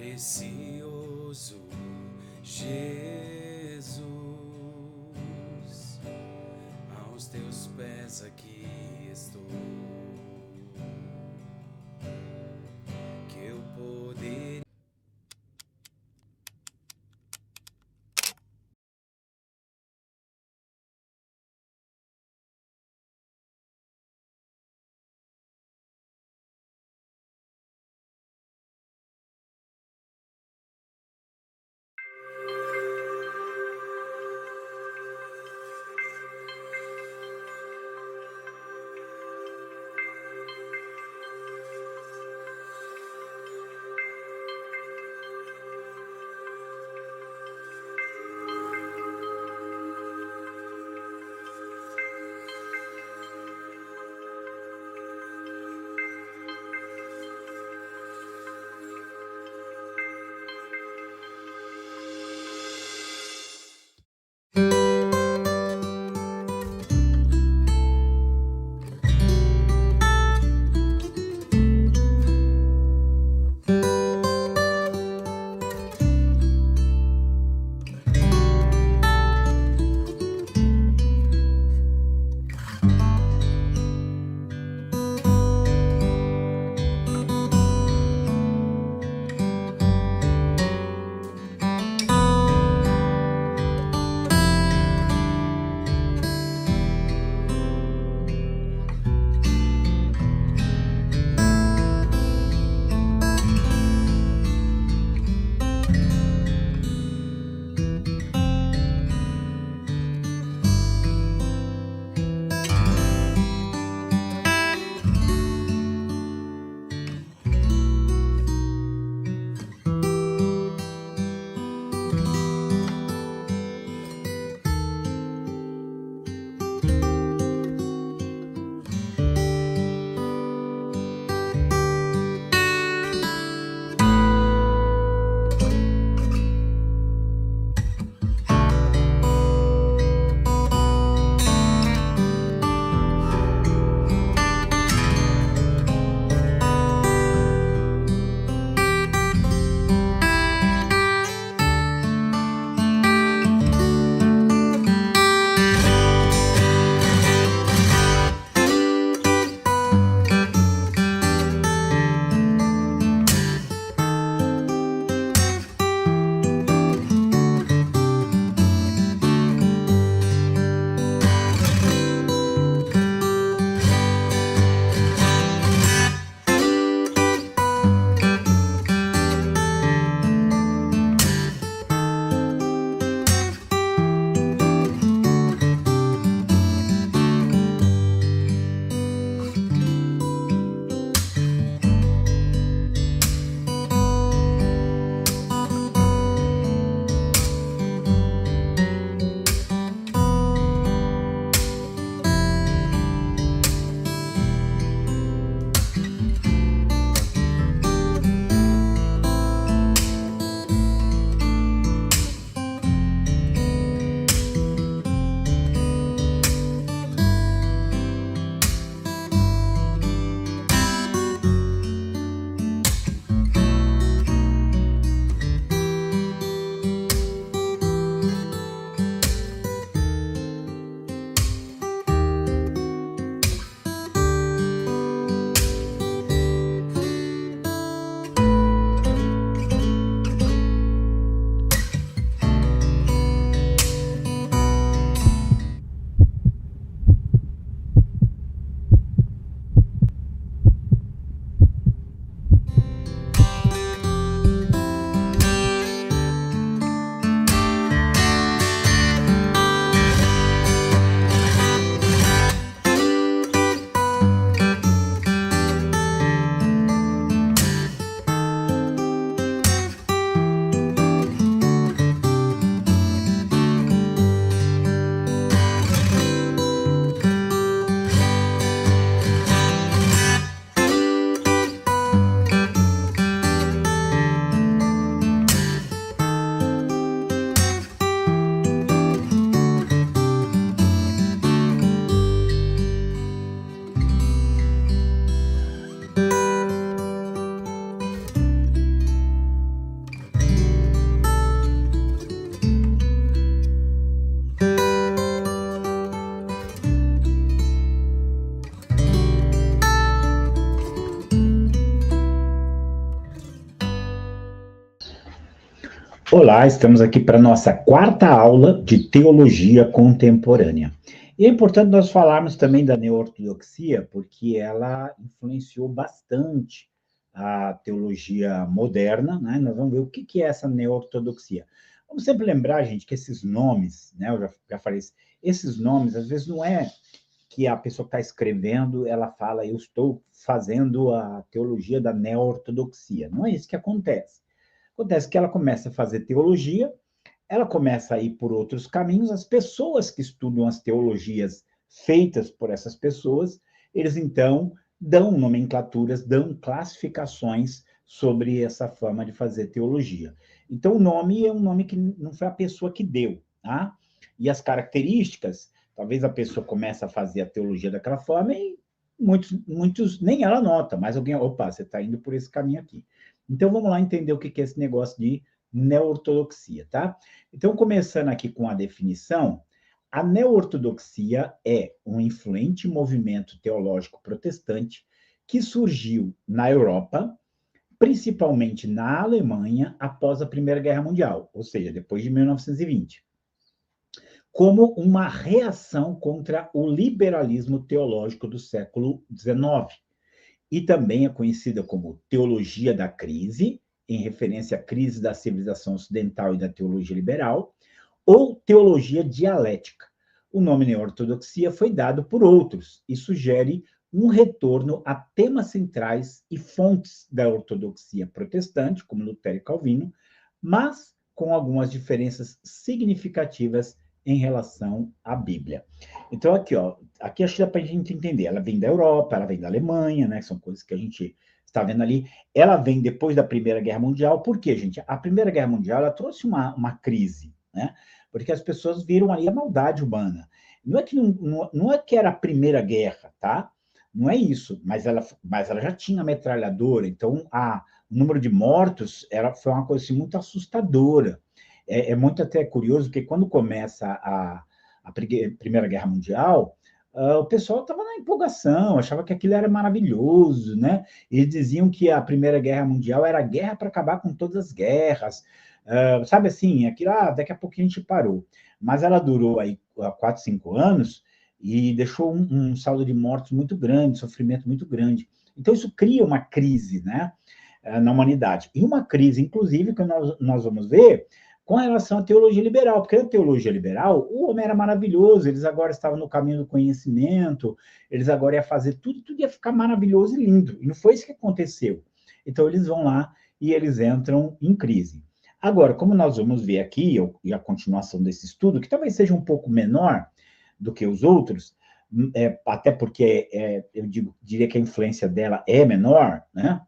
Precioso Jesus, aos teus pés aqui estou, que eu poder. Olá, estamos aqui para a nossa quarta aula de teologia contemporânea. E é importante nós falarmos também da neo-ortodoxia, porque ela influenciou bastante a teologia moderna, né? Nós vamos ver o que é essa neo-ortodoxia. Vamos sempre lembrar, gente, que esses nomes, né? Eu já falei isso, esses nomes, às vezes, não é que a pessoa que está escrevendo, ela fala, eu estou fazendo a teologia da neo-ortodoxia. Não é isso que acontece. Acontece que ela começa a fazer teologia, ela começa a ir por outros caminhos, as pessoas que estudam as teologias feitas por essas pessoas, eles então dão nomenclaturas, dão classificações sobre essa forma de fazer teologia. Então, o nome é um nome que não foi a pessoa que deu, tá? E as características, talvez a pessoa comece a fazer a teologia daquela forma e muitos nem ela nota, mas alguém, opa, você está indo por esse caminho aqui. Então, vamos lá entender o que é esse negócio de neo-ortodoxia, tá? Então, começando aqui com a definição, a neo-ortodoxia é um influente movimento teológico protestante que surgiu na Europa, principalmente na Alemanha, após a Primeira Guerra Mundial, ou seja, depois de 1920, como uma reação contra o liberalismo teológico do século XIX. E também é conhecida como teologia da crise, em referência à crise da civilização ocidental e da teologia liberal, ou teologia dialética. O nome neo-ortodoxia foi dado por outros e sugere um retorno a temas centrais e fontes da ortodoxia protestante, como Lutero e Calvino, mas com algumas diferenças significativas em relação à Bíblia. Então, aqui, ó, aqui acho que dá para a gente entender. Ela vem da Europa, ela vem da Alemanha, né? São coisas que a gente está vendo ali. Ela vem depois da Primeira Guerra Mundial. Por quê, gente? A Primeira Guerra Mundial ela trouxe uma crise, né? Porque as pessoas viram ali a maldade humana. Não é que, não é que era a Primeira Guerra, tá? Não é isso, mas ela já tinha metralhadora, então o número de mortos foi uma coisa assim, muito assustadora. É muito até curioso, porque quando começa a Primeira Guerra Mundial, o pessoal estava na empolgação, achava que aquilo era maravilhoso, né? Eles diziam que a Primeira Guerra Mundial era a guerra para acabar com todas as guerras, sabe assim, aquilo, daqui a pouquinho a gente parou. Mas ela durou aí 4, 5 anos e deixou um saldo de mortos muito grande, sofrimento muito grande. Então, isso cria uma crise, né, na humanidade. E uma crise, inclusive, que nós vamos ver com relação à teologia liberal, porque na teologia liberal, o homem era maravilhoso, eles agora estavam no caminho do conhecimento, eles agora iam fazer tudo ia ficar maravilhoso e lindo. E não foi isso que aconteceu. Então, eles vão lá e eles entram em crise. Agora, como nós vamos ver aqui, e a continuação desse estudo, que talvez seja um pouco menor do que os outros, até porque diria que a influência dela é menor, né?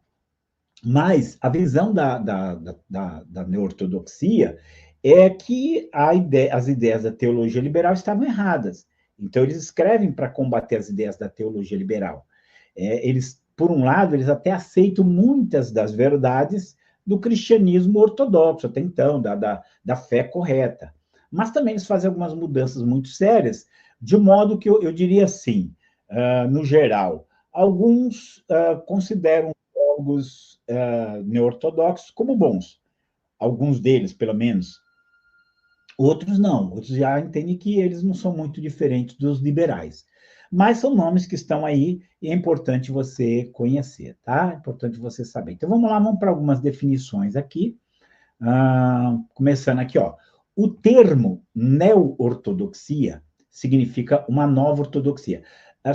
Mas a visão da neo-ortodoxia é que as ideias da teologia liberal estavam erradas. Então, eles escrevem para combater as ideias da teologia liberal. Eles, por um lado, eles até aceitam muitas das verdades do cristianismo ortodoxo, até então, da fé correta. Mas também eles fazem algumas mudanças muito sérias, de modo que eu diria assim, no geral, alguns consideram teólogos neo-ortodoxos como bons, alguns deles, pelo menos. Outros não, outros já entendem que eles não são muito diferentes dos liberais. Mas são nomes que estão aí e é importante você conhecer, tá? É importante você saber. Então vamos lá, vamos para algumas definições aqui. Começando aqui, ó. O termo neo-ortodoxia significa uma nova ortodoxia.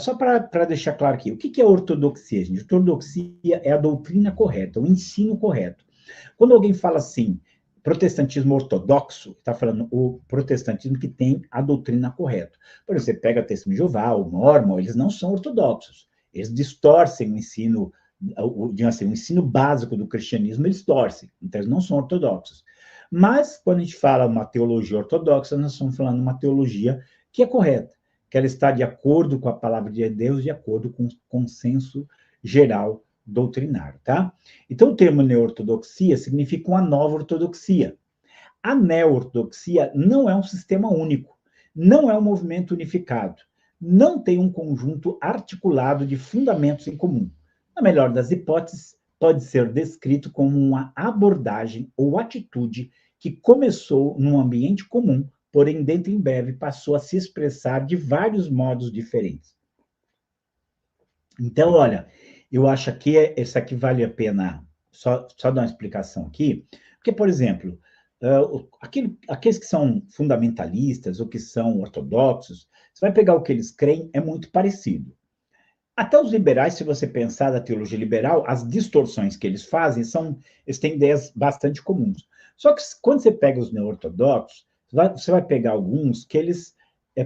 Só para deixar claro aqui, o que é ortodoxia, gente? Ortodoxia é a doutrina correta, o ensino correto. Quando alguém fala assim, protestantismo ortodoxo, está falando o protestantismo que tem a doutrina correta. Por exemplo, você pega a Testemunho de Jeová, o Mormon, eles não são ortodoxos. Eles distorcem o ensino, o ensino básico do cristianismo, eles torcem. Então, eles não são ortodoxos. Mas, quando a gente fala uma teologia ortodoxa, nós estamos falando uma teologia que é correta, que ela está de acordo com a palavra de Deus, de acordo com o consenso geral doutrinário, tá? Então, o termo neo-ortodoxia significa uma nova ortodoxia. A neo-ortodoxia não é um sistema único, não é um movimento unificado, não tem um conjunto articulado de fundamentos em comum. Na melhor das hipóteses, pode ser descrito como uma abordagem ou atitude que começou num ambiente comum, porém, dentro em breve, passou a se expressar de vários modos diferentes. Então, olha, eu acho que esse aqui vale a pena só dar uma explicação aqui, porque, por exemplo, aqueles que são fundamentalistas ou que são ortodoxos, você vai pegar o que eles creem, é muito parecido. Até os liberais, se você pensar da teologia liberal, as distorções que eles fazem eles têm ideias bastante comuns. Só que quando você pega os neo-ortodoxos, você vai pegar alguns que eles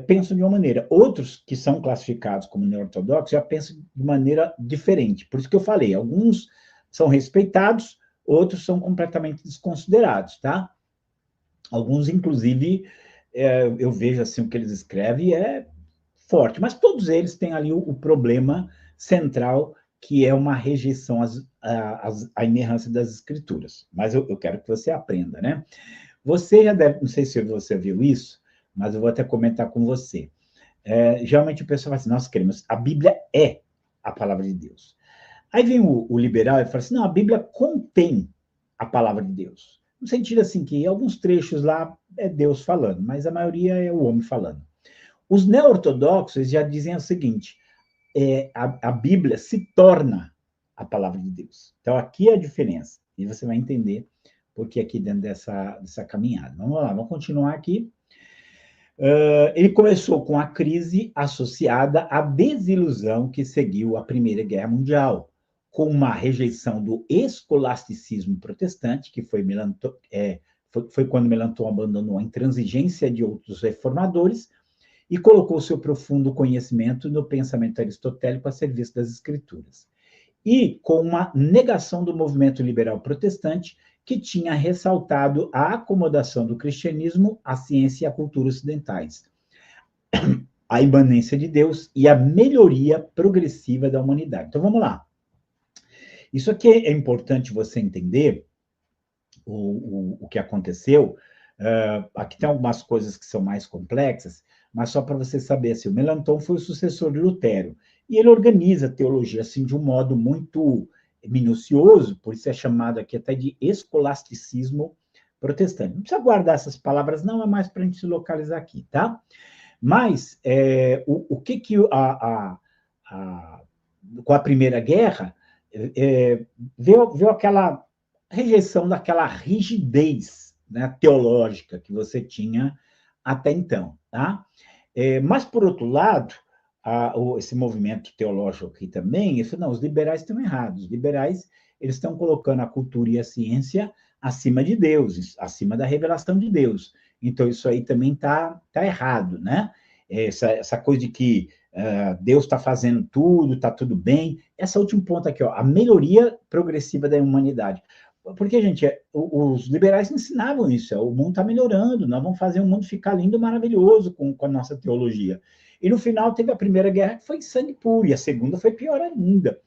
pensam de uma maneira. Outros que são classificados como neo-ortodoxos já pensam de maneira diferente. Por isso que eu falei, alguns são respeitados, outros são completamente desconsiderados, tá? Alguns, inclusive, eu vejo assim o que eles escrevem é forte, mas todos eles têm ali o problema central, que é uma rejeição à inerrância das escrituras. Mas eu quero que você aprenda, né? Você já deve, não sei se você viu isso, mas eu vou até comentar com você. Geralmente o pessoal fala assim, nós queremos, a Bíblia é a palavra de Deus. Aí vem o liberal e fala assim, não, a Bíblia contém a palavra de Deus. No sentido assim, que alguns trechos lá é Deus falando, mas a maioria é o homem falando. Os neo-ortodoxos já dizem o seguinte, a Bíblia se torna a palavra de Deus. Então, aqui é a diferença. E você vai entender por que aqui dentro dessa caminhada. Vamos lá, vamos continuar aqui. Ele começou com a crise associada à desilusão que seguiu a Primeira Guerra Mundial, com uma rejeição do escolasticismo protestante, que foi quando Melanchthon abandonou a intransigência de outros reformadores, e colocou seu profundo conhecimento no pensamento aristotélico a serviço das escrituras. E com uma negação do movimento liberal protestante, que tinha ressaltado a acomodação do cristianismo à ciência e à cultura ocidentais, a imanência de Deus e a melhoria progressiva da humanidade. Então, vamos lá. Isso aqui é importante você entender o que aconteceu. Aqui tem algumas coisas que são mais complexas, mas só para você saber, assim, o Melanchthon foi o sucessor de Lutero, e ele organiza a teologia assim, de um modo muito minucioso, por isso é chamado aqui até de escolasticismo protestante. Não precisa guardar essas palavras, não, é mais para a gente se localizar aqui, tá? Mas o que com a Primeira Guerra, veio aquela rejeição daquela rigidez, né, teológica que você tinha até então, tá? Mas, por outro lado, esse movimento teológico aqui também, isso não, os liberais estão errados. Os liberais, eles estão colocando a cultura e a ciência acima de Deus, acima da revelação de Deus. Então, isso aí também tá errado, né? Essa coisa de que Deus está fazendo tudo, está tudo bem. Esse é o último ponto aqui, ó, a melhoria progressiva da humanidade. Porque, gente, os liberais ensinavam isso, o mundo está melhorando, nós vamos fazer o mundo ficar lindo, maravilhoso com a nossa teologia. E no final teve a Primeira Guerra, que foi sangue puro, e a Segunda foi pior ainda.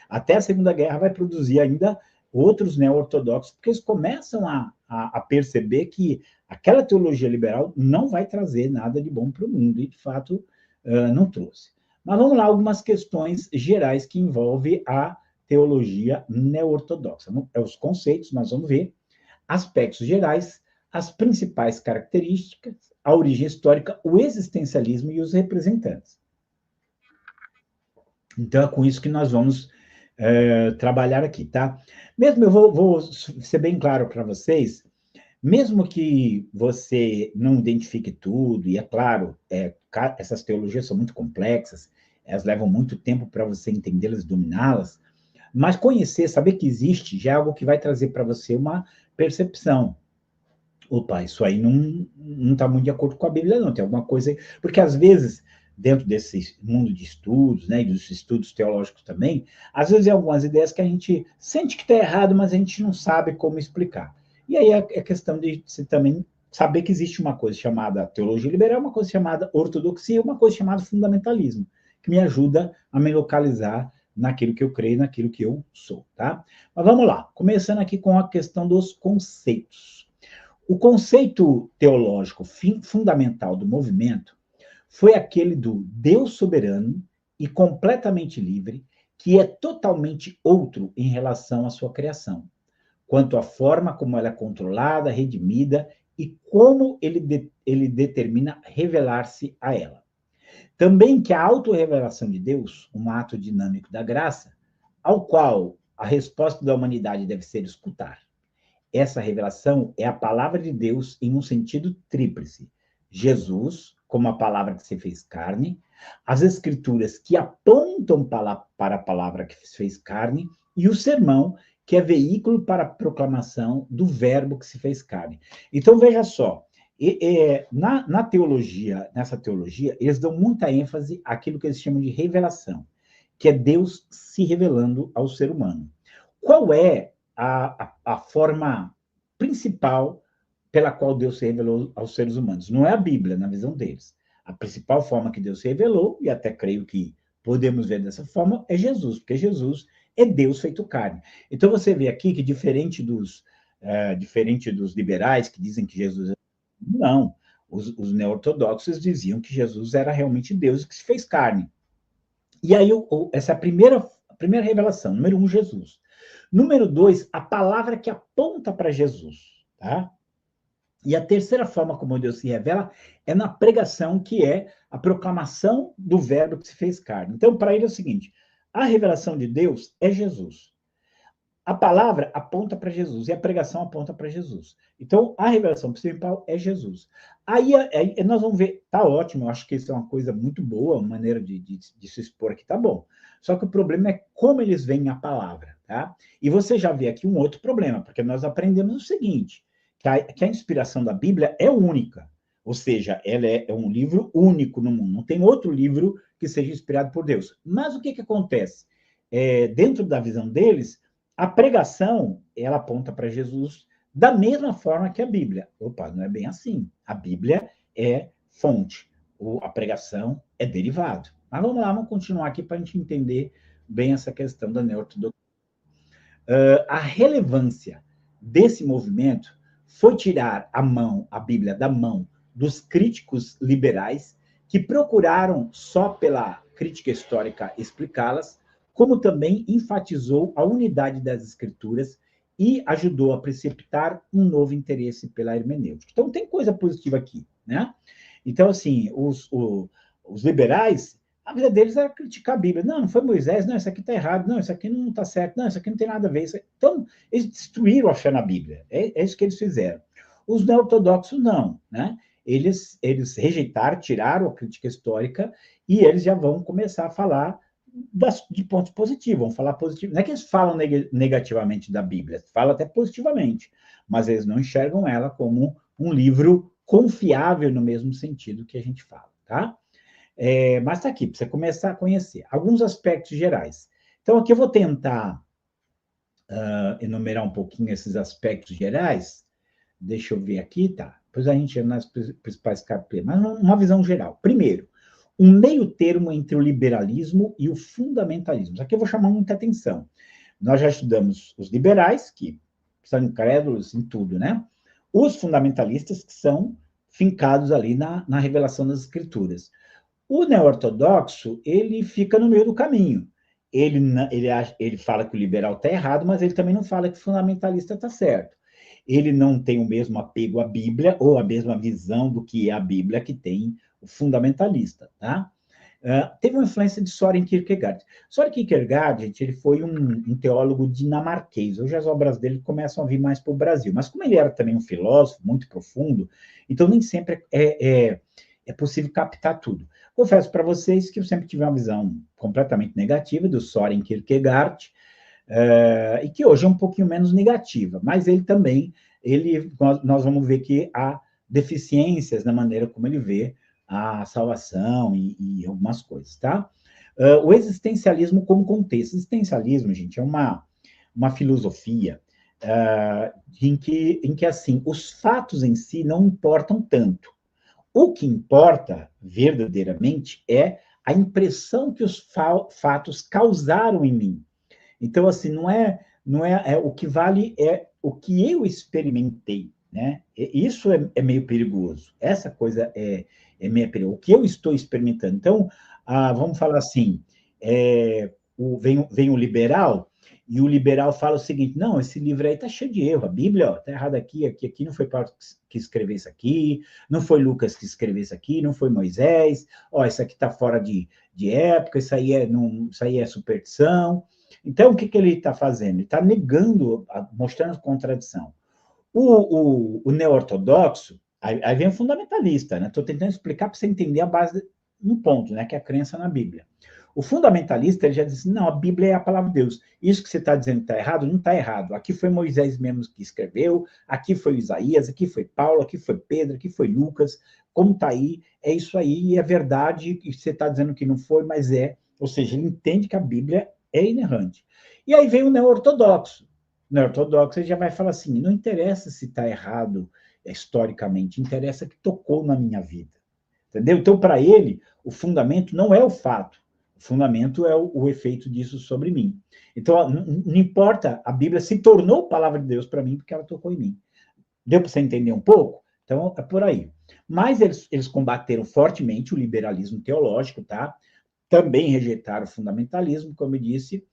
Até a Segunda Guerra vai produzir ainda outros neo-ortodoxos, porque eles começam a perceber que aquela teologia liberal não vai trazer nada de bom para o mundo, e de fato não trouxe. Mas vamos lá, algumas questões gerais que envolvem a teologia neo-ortodoxa. Os conceitos, nós vamos ver, aspectos gerais, as principais características, a origem histórica, o existencialismo e os representantes. Então, é com isso que nós vamos trabalhar aqui, tá? Mesmo eu vou ser bem claro para vocês, mesmo que você não identifique tudo, e é claro, essas teologias são muito complexas, elas levam muito tempo para você entendê-las e dominá-las, mas conhecer, saber que existe, já é algo que vai trazer para você uma percepção. Opa, isso aí não está muito de acordo com a Bíblia, não, tem alguma coisa aí. Porque, às vezes, dentro desse mundo de estudos, né, e dos estudos teológicos também, às vezes, tem algumas ideias que a gente sente que está errado, mas a gente não sabe como explicar. E aí é questão de você também saber que existe uma coisa chamada teologia liberal, uma coisa chamada ortodoxia, uma coisa chamada fundamentalismo, que me ajuda a me localizar naquilo que eu creio, naquilo que eu sou, tá? Mas vamos lá, começando aqui com a questão dos conceitos. O conceito teológico fundamental do movimento foi aquele do Deus soberano e completamente livre, que é totalmente outro em relação à sua criação. quanto à forma como ela é controlada, redimida e como ele determina revelar-se a ela. Também que a autorrevelação de Deus, um ato dinâmico da graça, ao qual a resposta da humanidade deve ser escutar. Essa revelação é a palavra de Deus em um sentido tríplice. Jesus, como a palavra que se fez carne, as escrituras que apontam para a palavra que se fez carne, e o sermão, que é veículo para a proclamação do verbo que se fez carne. Então, veja só, na teologia, nessa teologia, eles dão muita ênfase àquilo que eles chamam de revelação, que é Deus se revelando ao ser humano. Qual é a forma principal pela qual Deus se revelou aos seres humanos? Não é a Bíblia, na visão deles. A principal forma que Deus se revelou, e até creio que podemos ver dessa forma, é Jesus, porque Jesus é Deus feito carne. Então você vê aqui que diferente dos liberais que dizem que Jesus é... Não, os neo-ortodoxos diziam que Jesus era realmente Deus que se fez carne. E aí, essa é a primeira revelação. Número 1, Jesus. Número 2, a palavra que aponta para Jesus. Tá? E a terceira forma como Deus se revela é na pregação, que é a proclamação do verbo que se fez carne. Então, para ele é o seguinte, a revelação de Deus é Jesus. A palavra aponta para Jesus e a pregação aponta para Jesus. Então, a revelação principal é Jesus. Aí nós vamos ver, tá ótimo, eu acho que isso é uma coisa muito boa, uma maneira de se expor aqui, tá bom. Só que o problema é como eles veem a palavra, tá? E você já vê aqui um outro problema, porque nós aprendemos o seguinte, que a inspiração da Bíblia é única, ou seja, ela é um livro único no mundo, não tem outro livro que seja inspirado por Deus. Mas o que acontece? Dentro da visão deles, a pregação, ela aponta para Jesus da mesma forma que a Bíblia. Opa, não é bem assim. A Bíblia é fonte, a pregação é derivado. Mas vamos lá, vamos continuar aqui para a gente entender bem essa questão da neo-ortodoxia. A relevância desse movimento foi tirar a Bíblia da mão dos críticos liberais que procuraram, só pela crítica histórica, explicá-las, como também enfatizou a unidade das escrituras e ajudou a precipitar um novo interesse pela hermenêutica. Então, tem coisa positiva aqui, né? Então, assim, os liberais, a vida deles era criticar a Bíblia. Não foi Moisés, não, isso aqui está errado, não, isso aqui não está certo, não, isso aqui não tem nada a ver. Então, eles destruíram a fé na Bíblia. É isso que eles fizeram. Os neo-ortodoxos, não, né? Eles rejeitaram, tiraram a crítica histórica e eles já vão começar a falar de pontos positivos, vão falar positivo. Não é que eles falam negativamente da Bíblia, falam até positivamente, mas eles não enxergam ela como um livro confiável no mesmo sentido que a gente fala, tá? Mas está aqui, para você começar a conhecer alguns aspectos gerais. Então, aqui eu vou tentar enumerar um pouquinho esses aspectos gerais. Deixa eu ver aqui, tá? Depois a gente entra nas principais capítulos, mas uma visão geral. Primeiro, um meio termo entre o liberalismo e o fundamentalismo. Isso aqui eu vou chamar muita atenção. Nós já estudamos os liberais, que são incrédulos em tudo, né? Os fundamentalistas, que são fincados ali na revelação das escrituras. O neo-ortodoxo, ele fica no meio do caminho. Ele fala que o liberal está errado, mas ele também não fala que o fundamentalista está certo. Ele não tem o mesmo apego à Bíblia, ou a mesma visão do que é a Bíblia que tem o fundamentalista, tá? Teve uma influência de Søren Kierkegaard. Søren Kierkegaard, gente, ele foi um teólogo dinamarquês. Hoje as obras dele começam a vir mais para o Brasil. Mas como ele era também um filósofo muito profundo, então nem sempre é possível captar tudo. Confesso para vocês que eu sempre tive uma visão completamente negativa do Søren Kierkegaard, e que hoje é um pouquinho menos negativa, mas ele também, nós vamos ver que há deficiências na maneira como ele vê a salvação e algumas coisas, tá? O existencialismo como contexto. O existencialismo, gente, é uma filosofia em que, assim, os fatos em si não importam tanto. O que importa, verdadeiramente, é a impressão que os fatos causaram em mim. Então, assim, não é o que vale é o que eu experimentei, né? Isso é meio perigoso. Essa coisa é meio perigoso. O que eu estou experimentando. Então, vamos falar assim, vem o liberal, e o liberal fala o seguinte, não, esse livro aí está cheio de erro, a Bíblia está errada aqui, não foi Paulo que escreveu isso aqui, não foi Lucas que escreveu isso aqui, não foi Moisés, isso aqui está fora de época, isso aí é superstição. Então, o que ele está fazendo? Ele está negando, mostrando contradição. O neo-ortodoxo, aí vem o fundamentalista, né? Estou tentando explicar para você entender a base, um ponto, né? Que é a crença na Bíblia. O fundamentalista, ele já diz assim, não, a Bíblia é a palavra de Deus. Isso que você está dizendo que está errado, não está errado. Aqui foi Moisés mesmo que escreveu, aqui foi Isaías, aqui foi Paulo, aqui foi Pedro, aqui foi Lucas. Como está aí, é isso aí, é verdade, e você está dizendo que não foi, mas é. Ou seja, ele entende que a Bíblia é inerrante. E aí vem o neo-ortodoxo. O neo-ortodoxo ele já vai falar assim, não interessa se está errado historicamente, interessa que tocou na minha vida. Entendeu? Então, para ele, o fundamento não é o fato, o fundamento é o efeito disso sobre mim. Então, não importa, a Bíblia se tornou palavra de Deus para mim porque ela tocou em mim. Deu para você entender um pouco? Então, é por aí. Mas eles combateram fortemente o liberalismo teológico, tá? Também rejeitaram o fundamentalismo, como eu disse.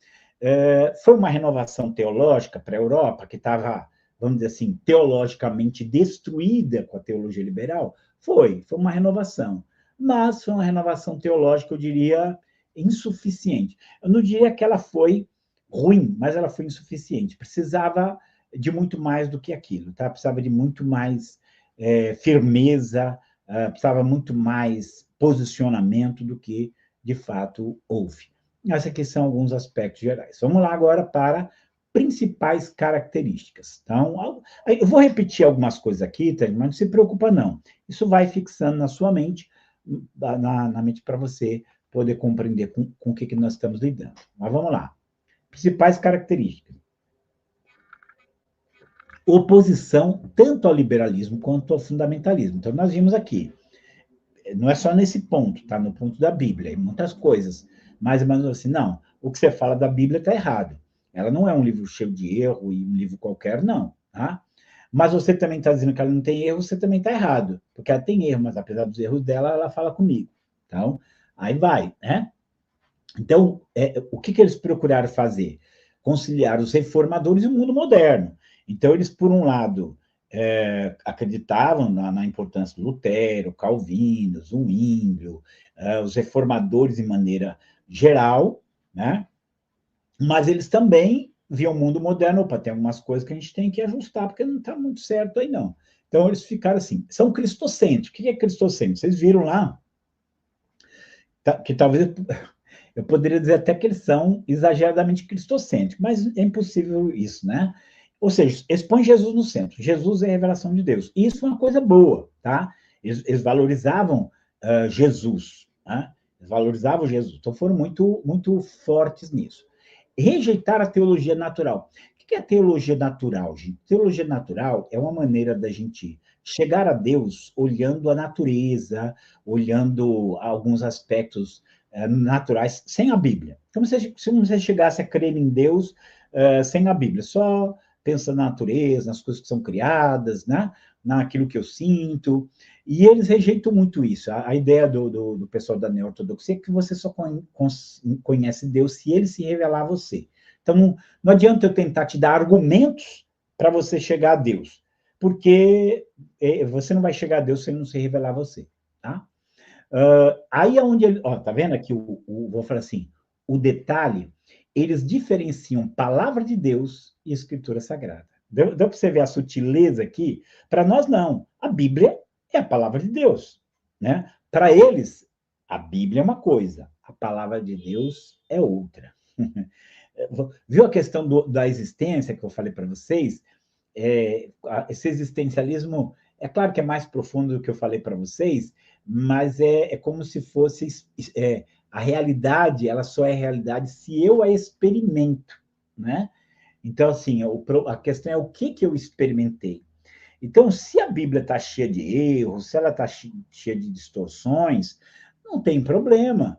Foi uma renovação teológica para a Europa, que estava, vamos dizer assim, teologicamente destruída com a teologia liberal? Foi uma renovação. Mas foi uma renovação teológica, eu diria, insuficiente. Eu não diria que ela foi ruim, mas ela foi insuficiente. Precisava de muito mais do que aquilo, tá? Precisava de muito mais firmeza, precisava muito mais posicionamento do que, de fato, houve. Esses aqui são alguns aspectos gerais. Vamos lá agora para principais características. Então, eu vou repetir algumas coisas aqui, mas não se preocupa, não. Isso vai fixando na sua mente, na mente para você poder compreender com o que nós estamos lidando. Mas vamos lá. Principais características. Oposição tanto ao liberalismo quanto ao fundamentalismo. Então, nós vimos aqui, não é só nesse ponto, tá? No ponto da Bíblia, em muitas coisas. Mais ou menos assim, não, o que você fala da Bíblia está errado. Ela não é um livro cheio de erro e um livro qualquer, não, tá? Mas você também está dizendo que ela não tem erro, você também está errado, porque ela tem erro, mas apesar dos erros dela, ela fala comigo. Então, aí vai, né? Então, o que eles procuraram fazer? Conciliar os reformadores e o mundo moderno. Então, eles, por um lado, acreditavam na importância do Lutero, Calvino, Zwinglio, os reformadores de maneira geral, né? Mas eles também viam o mundo moderno, opa, tem algumas coisas que a gente tem que ajustar, porque não está muito certo aí, não. Então, eles ficaram assim, são cristocêntricos. O que é cristocêntrico? Vocês viram lá, que talvez eu poderia dizer até que eles são exageradamente cristocêntricos, mas é impossível isso, né? Ou seja, eles põem Jesus no centro. Jesus é a revelação de Deus. E isso é uma coisa boa, tá? Eles valorizavam Jesus, né? Eles valorizavam Jesus. Então, foram muito, muito fortes nisso. Rejeitar a teologia natural. O que é a teologia natural, gente? Teologia natural é uma maneira da gente chegar a Deus olhando a natureza, olhando alguns aspectos naturais, sem a Bíblia. Então, se você chegasse a crer em Deus sem a Bíblia, só pensa na natureza, nas coisas que são criadas, né? Naquilo que eu sinto, e eles rejeitam muito isso. A ideia do pessoal da neo-ortodoxia é que você só conhece Deus se ele se revelar a você. Então, não adianta eu tentar te dar argumentos para você chegar a Deus, porque você não vai chegar a Deus se ele não se revelar a você, tá? Aí é onde ele... tá vendo aqui, vou falar assim, o detalhe, eles diferenciam palavra de Deus e escritura sagrada. Deu para você ver a sutileza aqui? Para nós, não. A Bíblia é a palavra de Deus, né? Para eles, a Bíblia é uma coisa, a palavra de Deus é outra. Viu a questão da existência que eu falei para vocês? Esse existencialismo, é claro que é mais profundo do que eu falei para vocês, mas é como se fosse a realidade, ela só é realidade se eu a experimento, né? Então, assim, a questão é o que eu experimentei. Então, se a Bíblia está cheia de erros, se ela está cheia de distorções, não tem problema.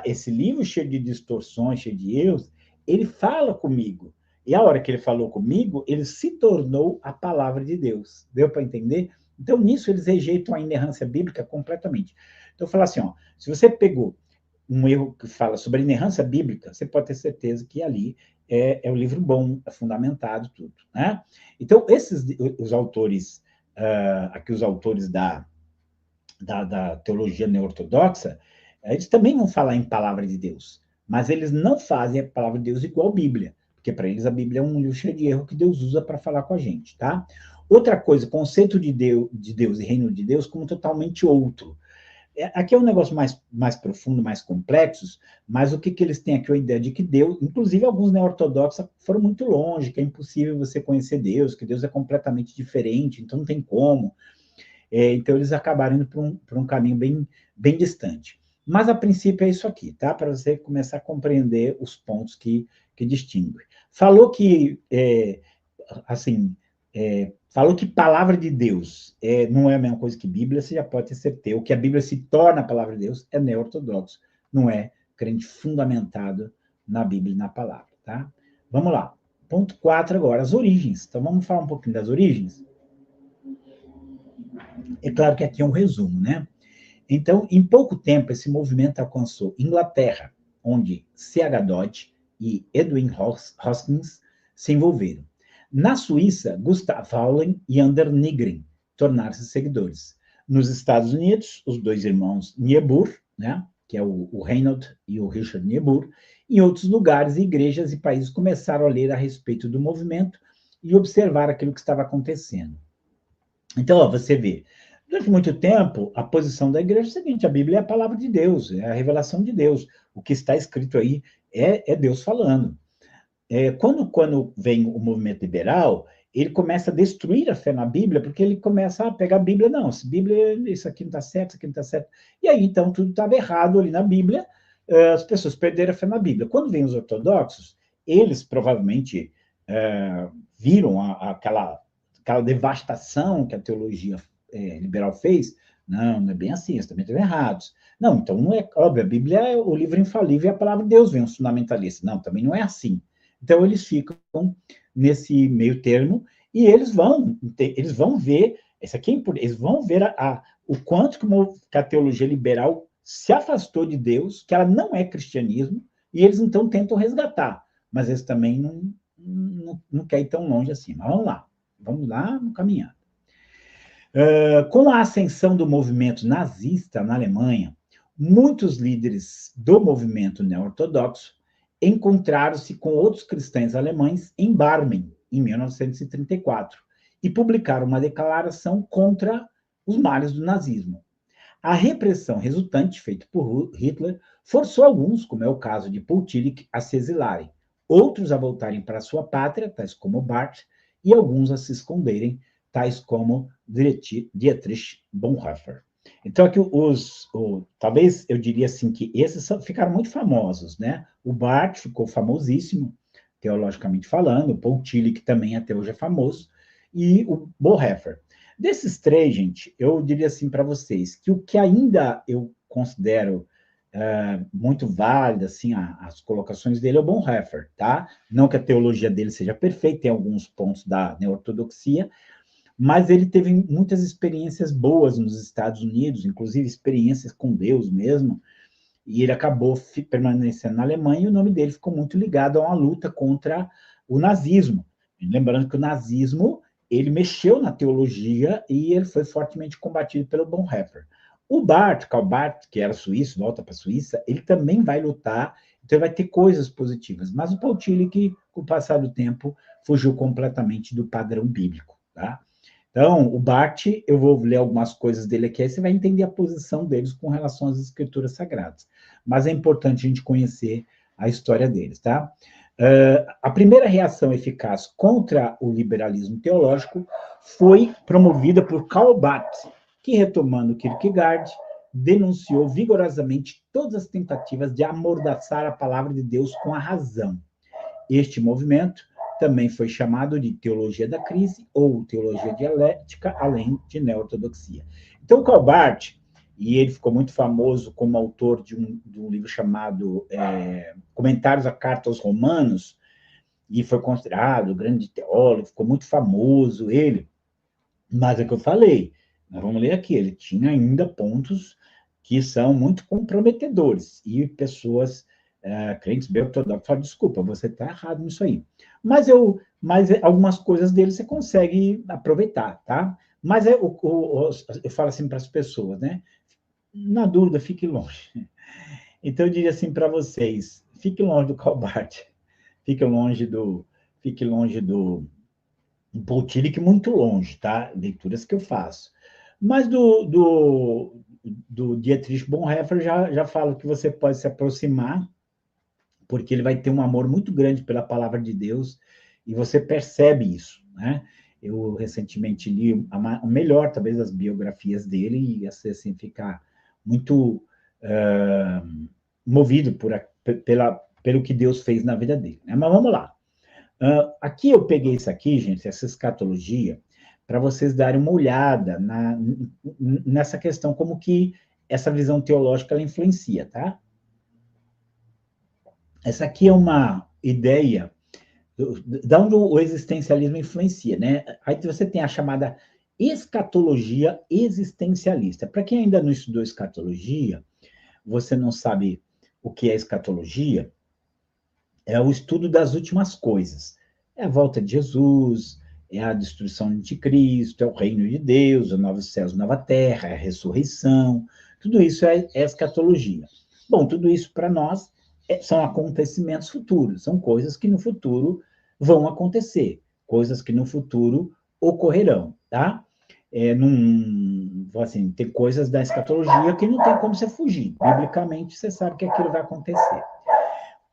Esse livro cheio de distorções, cheio de erros, ele fala comigo. E a hora que ele falou comigo, ele se tornou a palavra de Deus. Deu para entender? Então, nisso, eles rejeitam a inerrância bíblica completamente. Então, eu falo assim, se você pegou um erro que fala sobre a inerrância bíblica, você pode ter certeza que ali é um livro bom, é fundamentado, tudo, né? Então, os autores, aqui os autores da teologia neo-ortodoxa, eles também vão falar em palavra de Deus, mas eles não fazem a palavra de Deus igual a Bíblia, porque para eles a Bíblia é um livro cheio de erro que Deus usa para falar com a gente, tá? Outra coisa, conceito de Deus e reino de Deus como totalmente outro. Aqui é um negócio mais profundo, mais complexo, mas o que eles têm aqui é a ideia de que Deus, inclusive alguns neo-ortodoxos foram muito longe, que é impossível você conhecer Deus, que Deus é completamente diferente, então não tem como. Então eles acabaram indo para um caminho bem distante. Mas a princípio é isso aqui, tá? Para você começar a compreender os pontos que distinguem. Falou que, falou que palavra de Deus não é a mesma coisa que Bíblia, você já pode ter certeza. O que a Bíblia se torna a palavra de Deus é neo-ortodoxo, não é crente fundamentado na Bíblia e na palavra, tá? Vamos lá. Ponto 4 agora, as origens. Então vamos falar um pouquinho das origens? É claro que aqui é um resumo, né? Então, em pouco tempo, esse movimento alcançou Inglaterra, onde C.H. Dodge e Edwin Hoskins se envolveram. Na Suíça, Gustav Pauling e Ander Nygren tornaram-se seguidores. Nos Estados Unidos, os dois irmãos Niebuhr, né, que é o Reinhold e o Richard Niebuhr, em outros lugares, igrejas e países começaram a ler a respeito do movimento e observar aquilo que estava acontecendo. Então, ó, você vê, durante muito tempo, a posição da igreja é a seguinte: a Bíblia é a palavra de Deus, é a revelação de Deus. O que está escrito aí é Deus falando. Quando vem o movimento liberal, ele começa a destruir a fé na Bíblia, porque ele começa a pegar a Bíblia, não, se Bíblia, isso aqui não está certo, isso aqui não está certo. E aí, então, tudo estava errado ali na Bíblia, as pessoas perderam a fé na Bíblia. Quando vem os ortodoxos, eles provavelmente viram aquela devastação que a teologia liberal fez. Não é bem assim, eles também estão errados. Não, então não é óbvio, a Bíblia é o livro infalível e a palavra de Deus, vem os fundamentalistas. Não, também não é assim. Então eles ficam nesse meio termo e eles vão ver, eles vão ver o quanto que a teologia liberal se afastou de Deus, que ela não é cristianismo, e eles então tentam resgatar, mas eles também não querem ir tão longe assim. Mas vamos lá no caminhar. Com a ascensão do movimento nazista na Alemanha, muitos líderes do movimento neo-ortodoxo encontraram-se com outros cristãos alemães em Barmen, em 1934, e publicaram uma declaração contra os males do nazismo. A repressão resultante, feita por Hitler, forçou alguns, como é o caso de Paul Tillich, a se exilarem, outros a voltarem para sua pátria, tais como Barth, e alguns a se esconderem, tais como Dietrich Bonhoeffer. Então, aqui talvez eu diria assim que esses ficaram muito famosos, né? O Barth ficou famosíssimo, teologicamente falando, o Paul Tillich também até hoje é famoso, e o Bonhoeffer. Desses três, gente, eu diria assim para vocês que o que ainda eu considero muito válido, assim, as colocações dele é o Bonhoeffer, tá? Não que a teologia dele seja perfeita, tem alguns pontos da neo-ortodoxia, mas ele teve muitas experiências boas nos Estados Unidos, inclusive experiências com Deus mesmo, e ele acabou permanecendo na Alemanha e o nome dele ficou muito ligado a uma luta contra o nazismo. Lembrando que o nazismo, ele mexeu na teologia e ele foi fortemente combatido pelo Bonhoeffer. O Karl Barth, que era suíço, volta para a Suíça, ele também vai lutar, então ele vai ter coisas positivas, mas o Paul Tillich, com o passar do tempo, fugiu completamente do padrão bíblico, tá? Então, o Barth, eu vou ler algumas coisas dele aqui, aí você vai entender a posição deles com relação às escrituras sagradas. Mas é importante a gente conhecer a história deles, tá? A primeira reação eficaz contra o liberalismo teológico foi promovida por Karl Barth, que, retomando Kierkegaard, denunciou vigorosamente todas as tentativas de amordaçar a palavra de Deus com a razão. Este movimento também foi chamado de teologia da crise ou teologia dialética, além de neo-ortodoxia. Então, Karl Barth, e ele ficou muito famoso como autor de um livro chamado Comentários à Carta aos Romanos, e foi considerado grande teólogo, ficou muito famoso ele, mas é o que eu falei, nós vamos ler aqui, ele tinha ainda pontos que são muito comprometedores, e pessoas, crentes bem ortodoxos, falam, desculpa, você está errado nisso aí. Mas algumas coisas dele você consegue aproveitar, tá? Mas eu falo assim para as pessoas, né? Na dúvida, fique longe. Então, eu diria assim para vocês, fique longe do Calbart, fique longe do Poutillic, muito longe, tá? Leituras que eu faço. Mas do Dietrich Bonhoeffer já falo que você pode se aproximar, porque ele vai ter um amor muito grande pela palavra de Deus, e você percebe isso, né? Eu recentemente li a melhor, talvez, das biografias dele, e assim, ficar muito movido pelo que Deus fez na vida dele, né? Mas vamos lá. Aqui eu peguei isso aqui, gente, essa escatologia, para vocês darem uma olhada nessa questão, como que essa visão teológica ela influencia, tá? Essa aqui é uma ideia de onde o existencialismo influencia, né? Aí você tem a chamada escatologia existencialista. Para quem ainda não estudou escatologia, você não sabe o que é escatologia, é o estudo das últimas coisas. É a volta de Jesus, é a destruição de Cristo, é o reino de Deus, os novos céus, nova terra, é a ressurreição. Tudo isso é escatologia. Bom, tudo isso para nós são acontecimentos futuros, são coisas que no futuro vão acontecer, coisas que no futuro ocorrerão, tá? Assim, tem coisas da escatologia que não tem como você fugir. Biblicamente, você sabe que aquilo vai acontecer.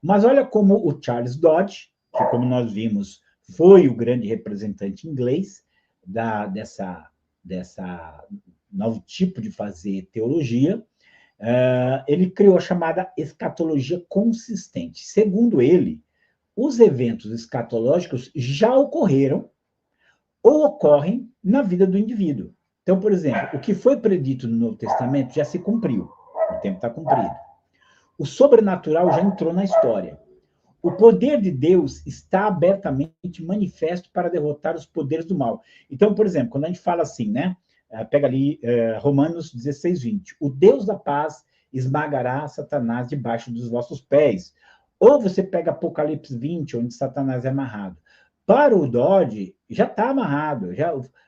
Mas olha como o Charles Dodge, que, como nós vimos, foi o grande representante inglês dessa novo tipo de fazer teologia, ele criou a chamada escatologia consistente. Segundo ele, os eventos escatológicos já ocorreram ou ocorrem na vida do indivíduo. Então, por exemplo, o que foi predito no Novo Testamento já se cumpriu, o tempo está cumprido. O sobrenatural já entrou na história. O poder de Deus está abertamente manifesto para derrotar os poderes do mal. Então, por exemplo, quando a gente fala assim, né? Pega ali Romanos 16, 20. O Deus da paz esmagará Satanás debaixo dos vossos pés. Ou você pega Apocalipse 20, onde Satanás é amarrado. Para o Dodge, já está amarrado,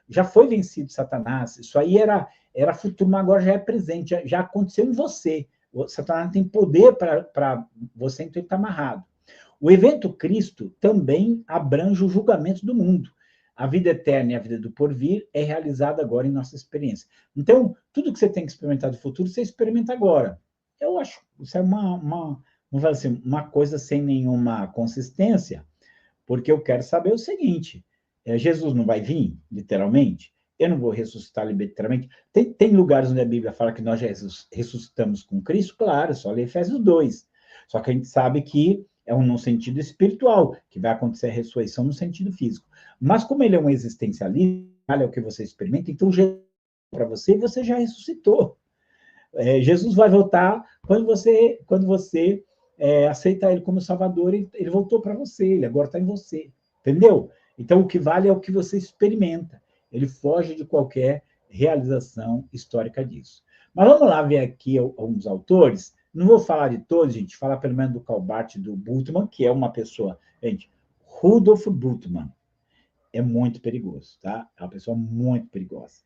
já foi vencido Satanás. Isso aí era futuro, mas agora já é presente, já aconteceu em você. O Satanás tem poder para você, então ele está amarrado. O evento Cristo também abrange o julgamento do mundo. A vida eterna e a vida do porvir é realizada agora em nossa experiência. Então, tudo que você tem que experimentar do futuro, você experimenta agora. Eu acho que isso é uma coisa sem nenhuma consistência, porque eu quero saber o seguinte, Jesus não vai vir, literalmente? Eu não vou ressuscitar literalmente? Tem lugares onde a Bíblia fala que nós já ressuscitamos com Cristo? Claro, só ler Efésios 2. Só que a gente sabe que é no sentido espiritual, que vai acontecer a ressurreição no sentido físico. Mas como ele é um existencialista, é o que você experimenta, então Jesus para você e você já ressuscitou. Jesus vai voltar quando você aceitar ele como Salvador, ele voltou para você, ele agora está em você, entendeu? Então, o que vale é o que você experimenta. Ele foge de qualquer realização histórica disso. Mas vamos lá ver aqui alguns autores. Não vou falar de todos, gente, falar pelo menos do Calbart e do Bultmann, que é uma pessoa... Gente, Rudolf Bultmann é muito perigoso, tá? É uma pessoa muito perigosa.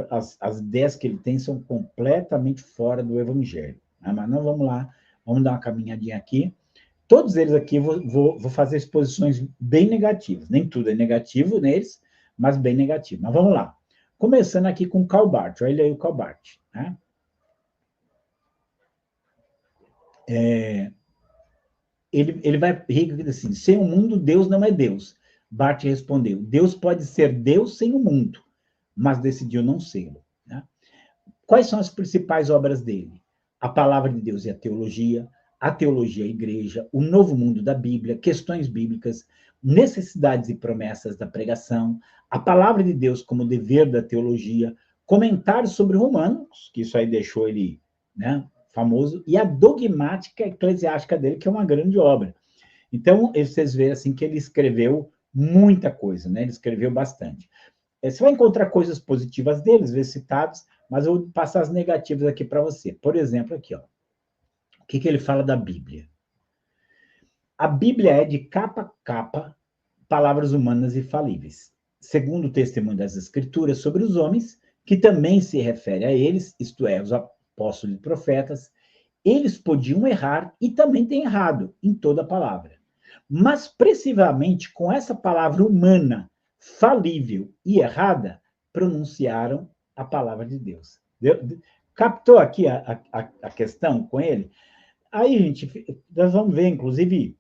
As ideias que ele tem são completamente fora do evangelho. Né? Mas não, vamos lá, vamos dar uma caminhadinha aqui. Todos eles aqui vou fazer exposições bem negativas. Nem tudo é negativo neles, mas bem negativo. Mas vamos lá. Começando aqui com o Calbart. Olha aí o Calbart. Né? Ele vai rir assim, sem o mundo, Deus não é Deus. Bart respondeu, Deus pode ser Deus sem o mundo, mas decidiu não ser. Né? Quais são as principais obras dele? A Palavra de Deus e a Teologia e a Igreja, o Novo Mundo da Bíblia, questões bíblicas, necessidades e promessas da pregação, a Palavra de Deus como dever da teologia, comentários sobre Romanos, que isso aí deixou ele, né, famoso, e a dogmática eclesiástica dele, que é uma grande obra. Então, vocês veem assim que ele escreveu muita coisa, né? Ele escreveu bastante. Você vai encontrar coisas positivas deles, vezes citados, mas eu vou passar as negativas aqui para você. Por exemplo, aqui, ó, o que ele fala da Bíblia? A Bíblia é de capa a capa palavras humanas e falíveis, segundo o testemunho das Escrituras sobre os homens, que também se refere a eles, isto é, os apóstolos e profetas. Eles podiam errar e também têm errado em toda a palavra. Mas, precisamente com essa palavra humana, falível e errada, pronunciaram a palavra de Deus. Captou aqui a questão com ele? Aí, gente, nós vamos ver, inclusive,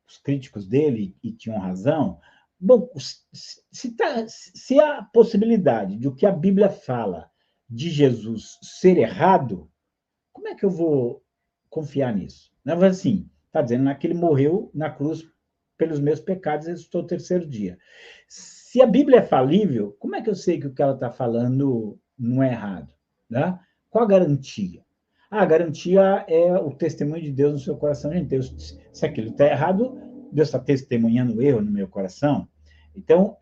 os críticos dele, e tinham razão. Bom, se há a possibilidade de o que a Bíblia fala de Jesus ser errado, como é que eu vou confiar nisso? Mas assim, está dizendo que ele morreu na cruz pelos meus pecados e ressuscitou o terceiro dia. Se a Bíblia é falível, como é que eu sei que o que ela está falando não é errado? Né? Qual a garantia? A garantia é o testemunho de Deus no seu coração. Gente, Deus, se aquilo está errado, Deus está testemunhando o erro no meu coração. Então,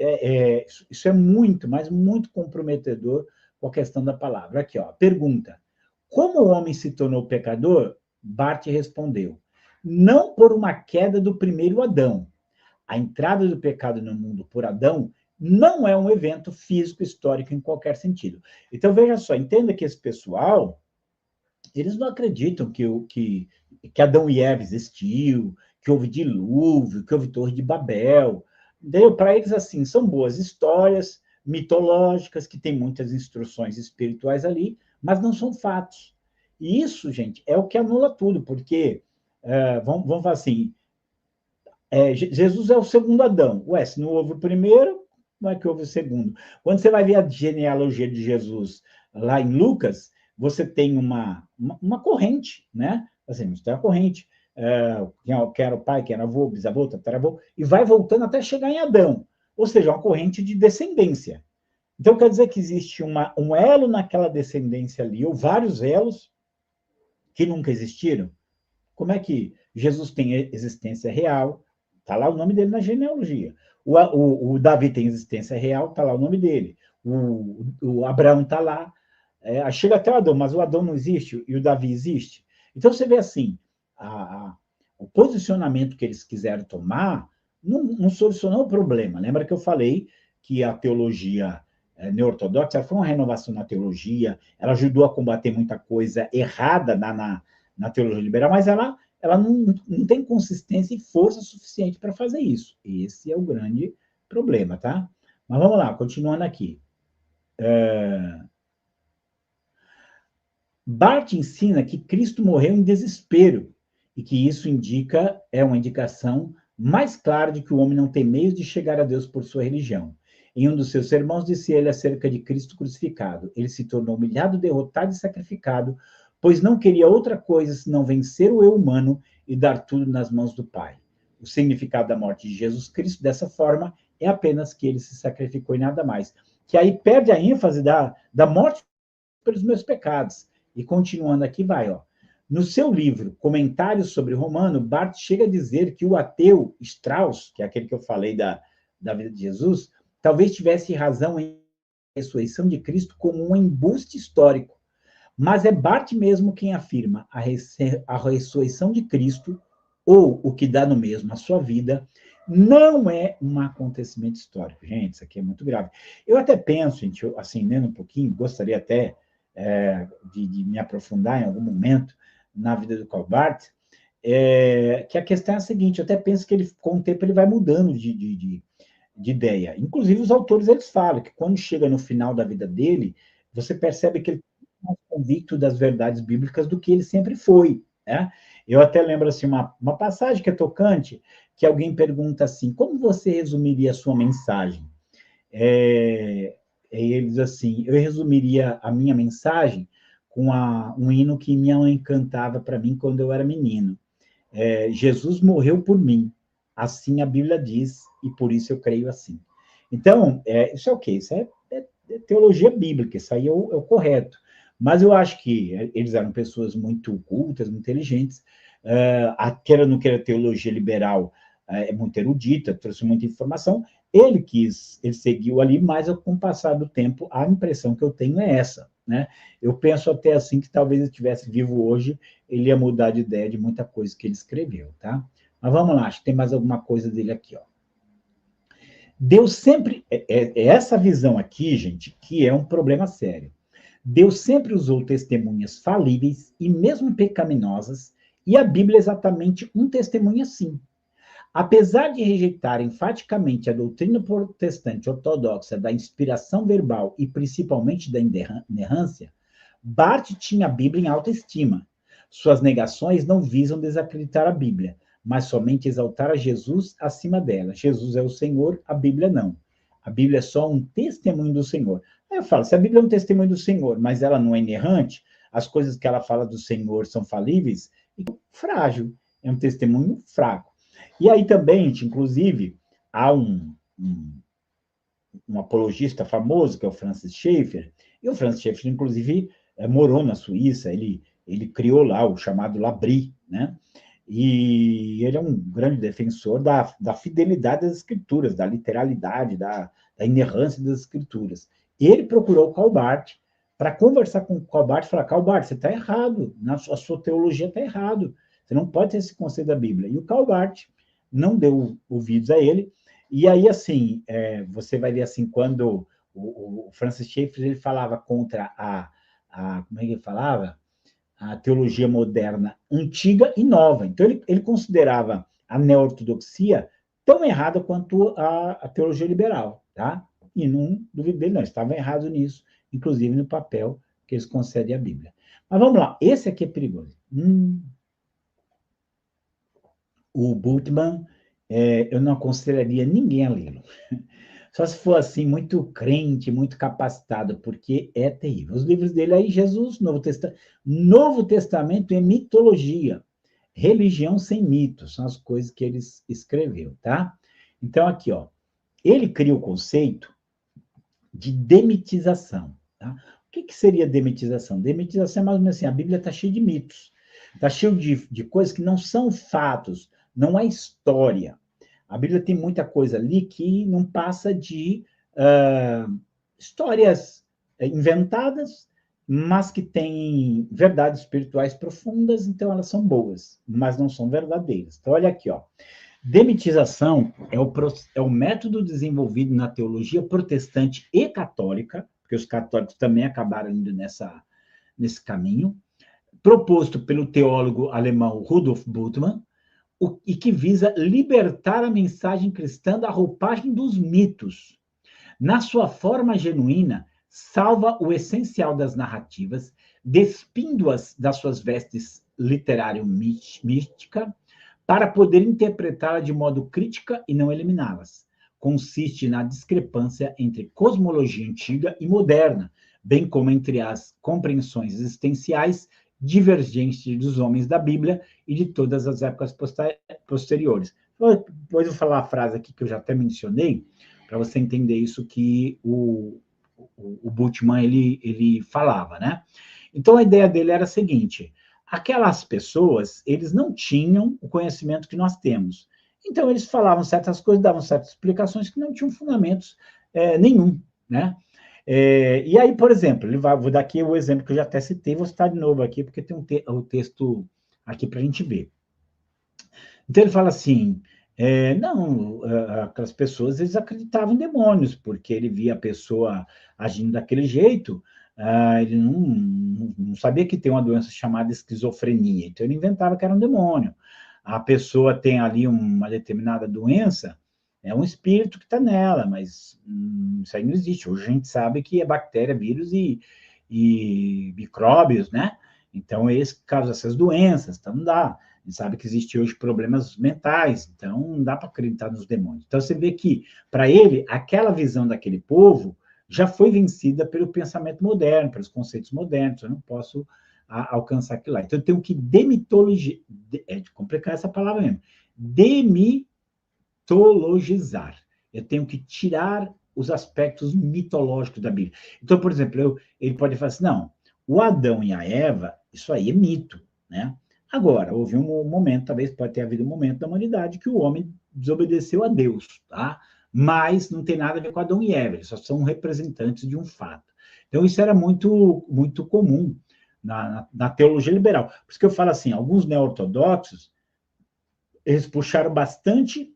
isso é muito, mas muito comprometedor com a questão da palavra. Aqui, ó, pergunta. Como o homem se tornou pecador? Bart respondeu. Não por uma queda do primeiro Adão. A entrada do pecado no mundo por Adão não é um evento físico histórico em qualquer sentido. Então, veja só, entenda que esse pessoal, eles não acreditam que Adão e Eva existiu, que houve dilúvio, que houve Torre de Babel. Para eles, assim, são boas histórias mitológicas, que têm muitas instruções espirituais ali, mas não são fatos. E isso, gente, é o que anula tudo, porque, vamos falar assim, Jesus é o segundo Adão. Ué, se não houve o primeiro, como é que houve o segundo? Quando você vai ver a genealogia de Jesus lá em Lucas, você tem uma corrente, né? Assim, você tem uma corrente, quem era o pai, quem era avô, bisavô, tataravô, e vai voltando até chegar em Adão. Ou seja, uma corrente de descendência. Então, quer dizer que existe um elo naquela descendência ali, ou vários elos que nunca existiram. Como é que Jesus tem existência real? Está lá o nome dele na genealogia. O Davi tem existência real, está lá o nome dele. O Abraão está lá. Chega até o Adão, mas o Adão não existe e o Davi existe. Então, você vê assim, o posicionamento que eles quiseram tomar não solucionou o problema. Lembra que eu falei que a teologia neortodoxa foi uma renovação na teologia, ela ajudou a combater muita coisa errada na teologia liberal, mas ela não tem consistência e força suficiente para fazer isso. Esse é o grande problema, tá? Mas vamos lá, continuando aqui. Bart ensina que Cristo morreu em desespero e que isso é uma indicação mais clara de que o homem não tem meios de chegar a Deus por sua religião. Em um dos seus sermões, disse ele acerca de Cristo crucificado. Ele se tornou humilhado, derrotado e sacrificado, pois não queria outra coisa senão vencer o eu humano e dar tudo nas mãos do Pai. O significado da morte de Jesus Cristo, dessa forma, é apenas que ele se sacrificou e nada mais. Que aí perde a ênfase da morte pelos meus pecados. E continuando aqui, vai, ó. No seu livro, Comentários sobre Romano, Barth chega a dizer que o ateu Strauss, que é aquele que eu falei da vida de Jesus, talvez tivesse razão em a ressurreição de Cristo como um embuste histórico. Mas é Barth mesmo quem afirma a ressurreição de Cristo, ou o que dá no mesmo a sua vida, não é um acontecimento histórico. Gente, isso aqui é muito grave. Eu até penso, gente, assim, lendo um pouquinho, gostaria até de me aprofundar em algum momento na vida do Karl Barth, que a questão é a seguinte, eu até penso que ele, com o tempo ele vai mudando de ideia. Inclusive, os autores, eles falam que quando chega no final da vida dele, você percebe que ele é mais convicto das verdades bíblicas do que ele sempre foi, né? Eu até lembro, assim, uma passagem que é tocante, que alguém pergunta assim, como você resumiria a sua mensagem? Ele diz assim, eu resumiria a minha mensagem com um hino que minha mãe cantava para mim quando eu era menino. Jesus morreu por mim, assim a Bíblia diz, e por isso eu creio assim. Então, isso é o quê? Isso é teologia bíblica, isso aí é o correto. Mas eu acho que eles eram pessoas muito cultas, muito inteligentes, queira ou não queira teologia liberal, é muito erudita, trouxe muita informação, ele seguiu ali, mas com o passar do tempo, a impressão que eu tenho é essa, né? Eu penso até assim que talvez ele estivesse vivo hoje, ele ia mudar de ideia de muita coisa que ele escreveu, tá? Mas vamos lá, acho que tem mais alguma coisa dele aqui, ó. Deus sempre, é essa visão aqui, gente, que é um problema sério. Deus sempre usou testemunhas falíveis e mesmo pecaminosas, e a Bíblia é exatamente um testemunho assim. Apesar de rejeitar enfaticamente a doutrina protestante ortodoxa da inspiração verbal e principalmente da inerrância, Barth tinha a Bíblia em alta estima. Suas negações não visam desacreditar a Bíblia, mas somente exaltar a Jesus acima dela. Jesus é o Senhor, a Bíblia não. A Bíblia é só um testemunho do Senhor. Aí eu falo, se a Bíblia é um testemunho do Senhor, mas ela não é inerrante, as coisas que ela fala do Senhor são falíveis, então, frágil, é um testemunho fraco. E aí também, inclusive, há um apologista famoso, que é o Francis Schaeffer, e o Francis Schaeffer, inclusive, morou na Suíça, ele criou lá o chamado Labri, né? E ele é um grande defensor da fidelidade das escrituras, da literalidade, da inerrância das escrituras. Ele procurou Karl Barth para conversar com Karl Barth e falar, Karl Barth, você está errado, a sua teologia está errado, você não pode ter esse conceito da Bíblia. E o Karl Barth não deu ouvidos a ele, e aí, assim, você vai ver, assim, quando o Francis Schaeffer, ele falava contra como é que ele falava? A teologia moderna antiga e nova. Então, ele considerava a neo-ortodoxia tão errada quanto a teologia liberal, tá? E não duvido dele, não, estava errado nisso, inclusive no papel que eles concedem à Bíblia. Mas vamos lá, esse aqui é perigoso. O Bultmann, eu não aconselharia ninguém a lê-lo. Só se for assim, muito crente, muito capacitado, porque é terrível. Os livros dele aí, Jesus, Novo Testamento é mitologia. Religião sem mitos, são as coisas que ele escreveu, tá? Então, aqui, ó, ele cria o conceito de demitização, tá? O que seria demitização? Demitização é mais ou menos assim, a Bíblia está cheia de mitos, está cheia de coisas que não são fatos, não é história. A Bíblia tem muita coisa ali que não passa de histórias inventadas, mas que têm verdades espirituais profundas, então elas são boas, mas não são verdadeiras. Então, olha aqui, ó. Demitização é o método desenvolvido na teologia protestante e católica, porque os católicos também acabaram indo nesse caminho, proposto pelo teólogo alemão Rudolf Bultmann, e que visa libertar a mensagem cristã da roupagem dos mitos. Na sua forma genuína, salva o essencial das narrativas, despindo-as das suas vestes literário-mística, para poder interpretá-la de modo crítica e não eliminá-las. Consiste na discrepância entre cosmologia antiga e moderna, bem como entre as compreensões existenciais divergentes dos homens da Bíblia e de todas as épocas posteriores. Depois eu vou falar a frase aqui que eu já até mencionei, para você entender isso que o Bultmann ele falava, né? Então a ideia dele era a seguinte: aquelas pessoas, eles não tinham o conhecimento que nós temos. Então eles falavam certas coisas, davam certas explicações que não tinham fundamentos nenhum, né? E aí, por exemplo, vou dar aqui o exemplo que eu já até citei, vou citar de novo aqui, porque tem o texto aqui para a gente ver. Então ele fala assim, aquelas pessoas, eles acreditavam em demônios, porque ele via a pessoa agindo daquele jeito, ele não sabia que tem uma doença chamada esquizofrenia, então ele inventava que era um demônio. A pessoa tem ali uma determinada doença, é um espírito que está nela, mas isso aí não existe. Hoje a gente sabe que é bactéria, vírus e micróbios, né? Então, esse causa essas doenças, então não dá. A gente sabe que existem hoje problemas mentais, então não dá para acreditar nos demônios. Então, você vê que, para ele, aquela visão daquele povo já foi vencida pelo pensamento moderno, pelos conceitos modernos. Eu não posso alcançar aquilo lá. Então, eu tenho que demitologizar, é de complicar essa palavra mesmo, demitologizar. Eu tenho que tirar os aspectos mitológicos da Bíblia. Então, por exemplo, ele pode falar assim, não, o Adão e a Eva, isso aí é mito, né? Agora, houve um momento, talvez pode ter havido um momento da humanidade que o homem desobedeceu a Deus, tá? Mas não tem nada a ver com Adão e Eva, eles só são representantes de um fato. Então, isso era muito, muito comum na teologia liberal. Por isso que eu falo assim, alguns neo-ortodoxos, eles puxaram bastante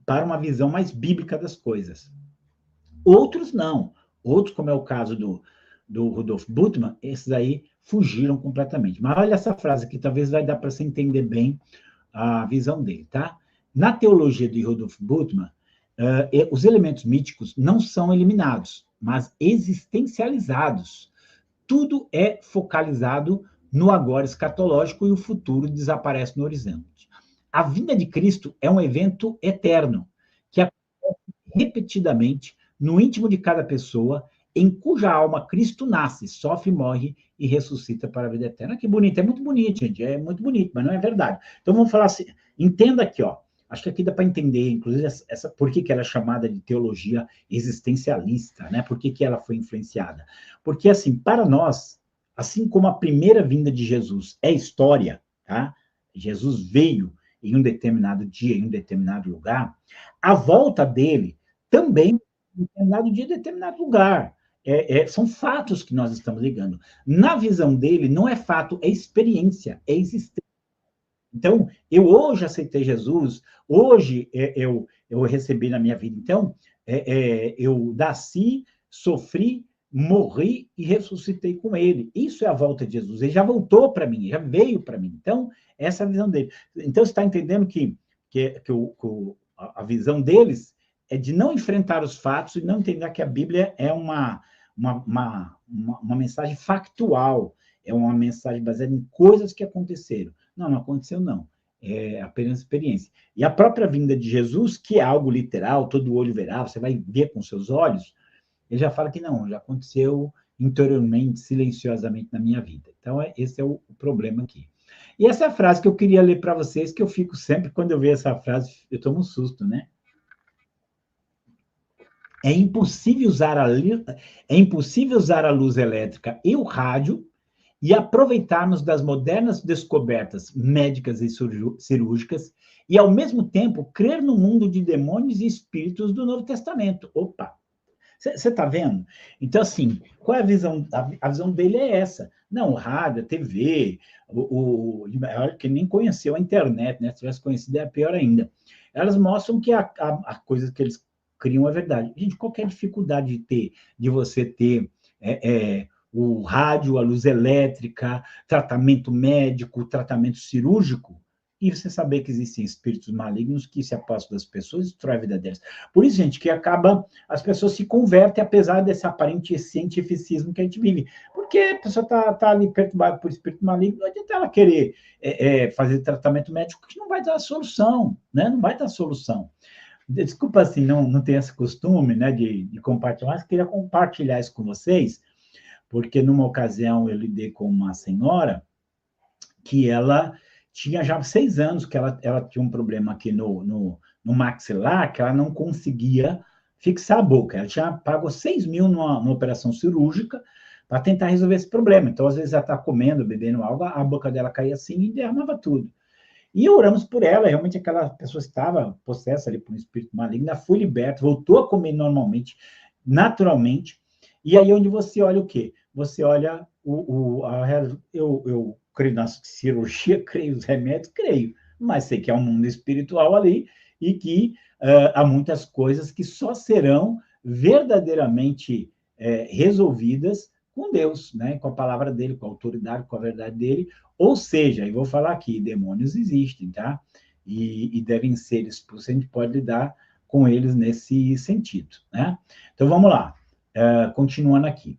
para uma visão mais bíblica das coisas. Outros não. Outros, como é o caso do Rudolf Bultmann, esses aí fugiram completamente. Mas olha essa frase aqui, talvez vai dar para você entender bem a visão dele, tá? Na teologia de Rudolf Bultmann, os elementos míticos não são eliminados, mas existencializados. Tudo é focalizado no agora escatológico e o futuro desaparece no horizonte. A vinda de Cristo é um evento eterno, que acontece repetidamente no íntimo de cada pessoa, em cuja alma Cristo nasce, sofre, morre e ressuscita para a vida eterna. Que bonito, é muito bonito, gente, é muito bonito, mas não é verdade. Então vamos falar assim, entenda aqui, ó. Acho que aqui dá para entender, inclusive, por que ela é chamada de teologia existencialista, né? Por que ela foi influenciada? Porque, assim, para nós, assim como a primeira vinda de Jesus é história, tá? Jesus veio em um determinado dia, em um determinado lugar, a volta dele também em determinado dia, em determinado lugar. São fatos que nós estamos ligando. Na visão dele, não é fato, é experiência, é existência. Então, eu hoje aceitei Jesus, hoje eu recebi na minha vida. Então, eu nasci, sofri, morri e ressuscitei com ele. Isso é a volta de Jesus. Ele já voltou para mim, já veio para mim. Então, essa é a visão dele. Então, você está entendendo que a visão deles é de não enfrentar os fatos e não entender que a Bíblia é uma mensagem factual, é uma mensagem baseada em coisas que aconteceram. Não, não aconteceu, não. É apenas experiência. E a própria vinda de Jesus, que é algo literal, todo olho verá, você vai ver com seus olhos, ele já fala que não, já aconteceu interiormente, silenciosamente na minha vida. Então, esse é o problema aqui. E essa é a frase que eu queria ler para vocês, que eu fico sempre, quando eu vejo essa frase, eu tomo um susto, né? É impossível usar a luz elétrica e o rádio e aproveitarmos das modernas descobertas médicas e cirúrgicas e, ao mesmo tempo, crer no mundo de demônios e espíritos do Novo Testamento. Opa! Você está vendo? Então, assim, qual é a visão? A visão dele é essa. Não, o rádio, a TV, que nem conheceu a internet, né? Se tivesse conhecido, é pior ainda. Elas mostram que a coisa que eles criam é verdade. Gente, qual é a dificuldade de você ter o rádio, a luz elétrica, tratamento médico, tratamento cirúrgico, e você saber que existem espíritos malignos que se apossam das pessoas e destrói a vida delas. Por isso, gente, que as pessoas se convertem, apesar desse aparente cientificismo que a gente vive. Porque a pessoa está ali perturbada por espírito maligno, não adianta ela querer fazer tratamento médico, que não vai dar solução, né? Não vai dar solução. Desculpa, assim, não tem esse costume, né, de compartilhar, mas queria compartilhar isso com vocês, porque numa ocasião eu lidei com uma senhora que ela tinha já 6 anos que ela tinha um problema aqui no maxilar, que ela não conseguia fixar a boca. Ela tinha pago 6 mil numa operação cirúrgica para tentar resolver esse problema. Então, às vezes, ela está comendo, bebendo algo, a boca dela caía assim e derramava tudo. E oramos por ela, realmente aquela pessoa estava possessa ali por um espírito maligno, ela foi liberta, voltou a comer normalmente, naturalmente. E aí onde você olha o quê? Você olha eu creio na cirurgia, creio nos remédios, creio, mas sei que há um mundo espiritual ali e que há muitas coisas que só serão verdadeiramente resolvidas com Deus, né? Com a palavra dele, com a autoridade, com a verdade dele. Ou seja, eu vou falar aqui, demônios existem, tá? E devem ser expulsos, a gente pode lidar com eles nesse sentido, né? Então, vamos lá. Continuando aqui.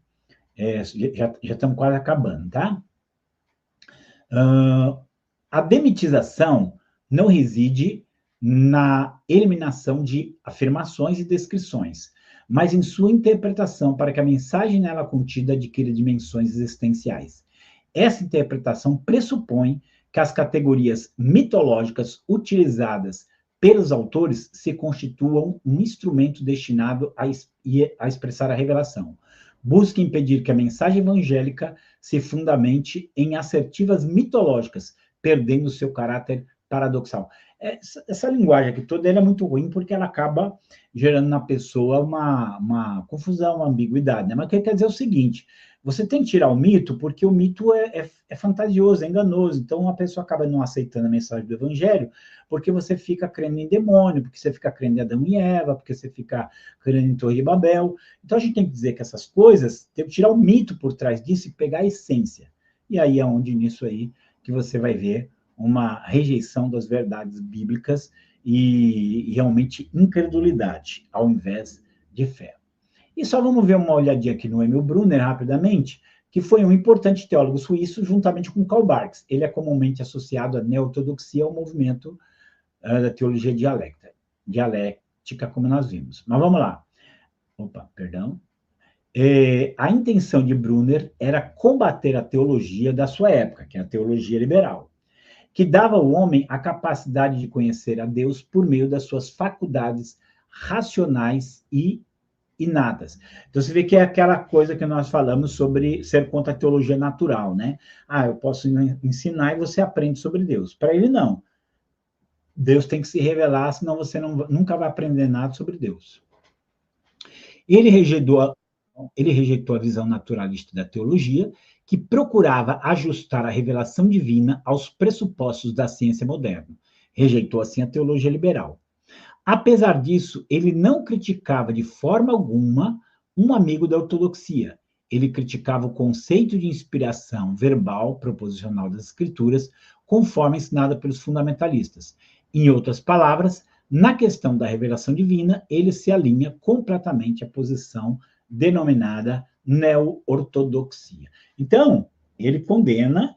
Já estamos quase acabando, tá? A demitização não reside na eliminação de afirmações e descrições, mas em sua interpretação para que a mensagem nela contida adquira dimensões existenciais. Essa interpretação pressupõe que as categorias mitológicas utilizadas pelos autores se constituam um instrumento destinado a expressar a revelação. Busca impedir que a mensagem evangélica se fundamente em assertivas mitológicas, perdendo o seu caráter paradoxal. Essa linguagem aqui toda é muito ruim porque ela acaba gerando na pessoa uma confusão, uma ambiguidade, né? Mas o que quer dizer é o seguinte, você tem que tirar o mito porque o mito é fantasioso, é enganoso, então a pessoa acaba não aceitando a mensagem do evangelho porque você fica crendo em demônio, porque você fica crendo em Adão e Eva, porque você fica crendo em Torre de Babel. Então a gente tem que dizer que essas coisas, tem que tirar o mito por trás disso e pegar a essência. E aí é onde nisso aí que você vai ver uma rejeição das verdades bíblicas e realmente incredulidade, ao invés de fé. E só vamos ver uma olhadinha aqui no Emil Brunner, rapidamente, que foi um importante teólogo suíço, juntamente com Karl Barth. Ele é comumente associado à neo-ortodoxia, ao movimento da teologia dialética, como nós vimos. Mas vamos lá. Opa, perdão. A intenção de Brunner era combater a teologia da sua época, que é a teologia liberal, que dava ao homem a capacidade de conhecer a Deus por meio das suas faculdades racionais e inatas. Então, você vê que é aquela coisa que nós falamos sobre ser contra a teologia natural, né? Eu posso ensinar e você aprende sobre Deus. Para ele, não. Deus tem que se revelar, senão você nunca vai aprender nada sobre Deus. Ele rejeitou a visão naturalista da teologia, que procurava ajustar a revelação divina aos pressupostos da ciência moderna. Rejeitou, assim, a teologia liberal. Apesar disso, ele não criticava de forma alguma um amigo da ortodoxia. Ele criticava o conceito de inspiração verbal proposicional das escrituras, conforme ensinada pelos fundamentalistas. Em outras palavras, na questão da revelação divina, ele se alinha completamente à posição denominada neo-ortodoxia. Então, ele condena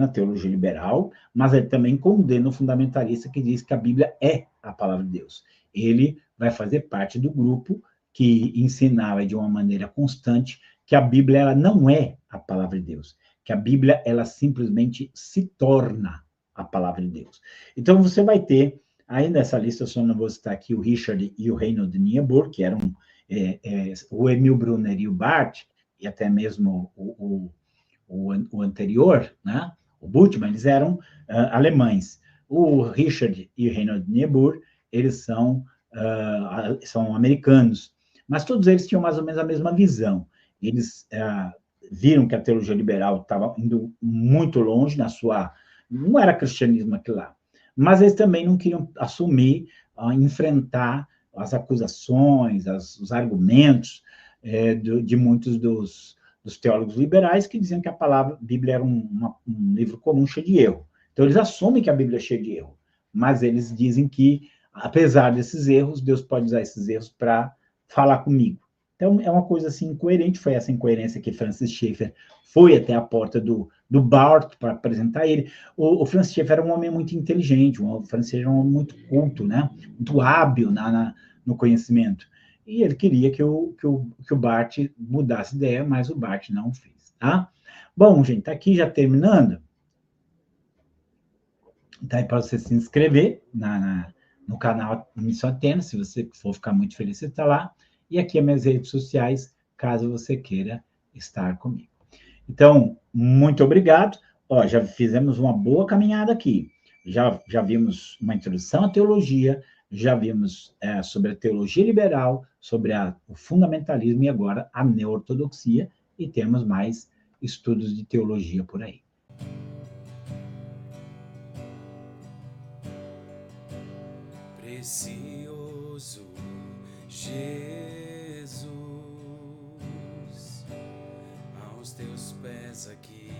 a teologia liberal, mas ele também condena o fundamentalista que diz que a Bíblia é a palavra de Deus. Ele vai fazer parte do grupo que ensinava de uma maneira constante que a Bíblia ela não é a palavra de Deus, que a Bíblia ela simplesmente se torna a palavra de Deus. Então você vai ter, aí nessa lista, eu só não vou citar aqui o Richard e o Reinhold Niebuhr, que eram o Emil Brunner e o Barth, e até mesmo o anterior, né? O Bultmann, eles eram alemães. O Richard e o Reinhold Niebuhr, eles são americanos. Mas todos eles tinham mais ou menos a mesma visão. Eles viram que a teologia liberal estava indo muito longe na sua... Não era cristianismo aquilo lá. Mas eles também não queriam assumir, enfrentar as acusações, os argumentos de muitos dos teólogos liberais que diziam que a palavra Bíblia era um livro comum cheio de erro. Então, eles assumem que a Bíblia é cheia de erro, mas eles dizem que, apesar desses erros, Deus pode usar esses erros para falar comigo. Então, é uma coisa assim incoerente, foi essa incoerência que Francis Schaeffer foi até a porta do Barth para apresentar ele. O Francis Schaeffer era um homem muito inteligente, o Francis Schaeffer era um homem muito culto, né? Muito hábil no conhecimento. E ele queria que o Barth mudasse ideia, mas o Barth não fez, tá? Bom, gente, tá aqui já terminando. Tá aí para você se inscrever no canal Missão Atenas, se você for ficar muito feliz, você está lá. E aqui as minhas redes sociais, caso você queira estar comigo. Então, muito obrigado. Já fizemos uma boa caminhada aqui. Já vimos uma introdução à teologia, já vimos sobre a teologia liberal, sobre o fundamentalismo e agora a neo-ortodoxia, e temos mais estudos de teologia por aí. Precioso Jesus, aos teus pés aqui